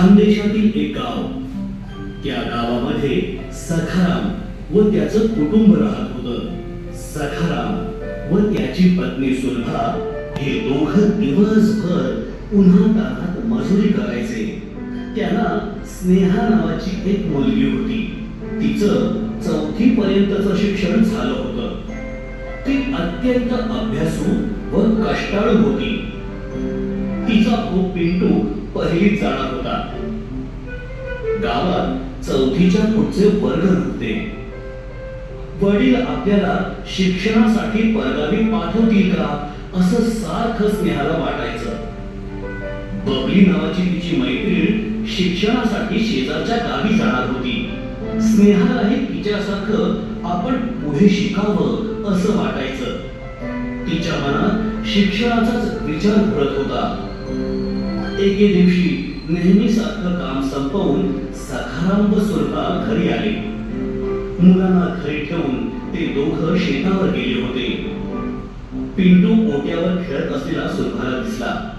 खानदेशातील एक गाव. त्या गावामध्ये सखाराम व त्याचं कुटुंब राहत होतं. सखाराम व त्याची पत्नी सुलभा हे दोघं दिवसभर उन्हातान्हात मजुरी करायचे. त्यांना स्नेहा नावाची एक मुलगी होती. तिचं 4थी पर्यंतचं शिक्षण झालं होतं. ती अत्यंत अभ्यासू व कष्टाळू होती. तिचा भाऊ पिंटू पहिलीत जाणार होता. गावात 4थीच्या पुढचे वर्ग नव्हते. वडील आपल्याला शिक्षणासाठी परगावी पाठवतील का असं सारखं स्नेहाला वाटायचं. बबली नावाची तिची मैत्रीण शिक्षणासाठी शेजारच्या गावी जाणार होती. स्नेहालाही तिच्यासारखं आपण पुढे शिकावं असं वाटायचं. तिच्या मनात शिक्षणाचाच विचार घोळत होता. एके दिवशी नेहमीसारखं काम संपवून सखाराम व सुलभा घरी आले. मुलांना घरी ठेवून ते दोघं शेतावर गेले होते. पिंटू ओट्यावर खेळत असलेला सुलभाला दिसला.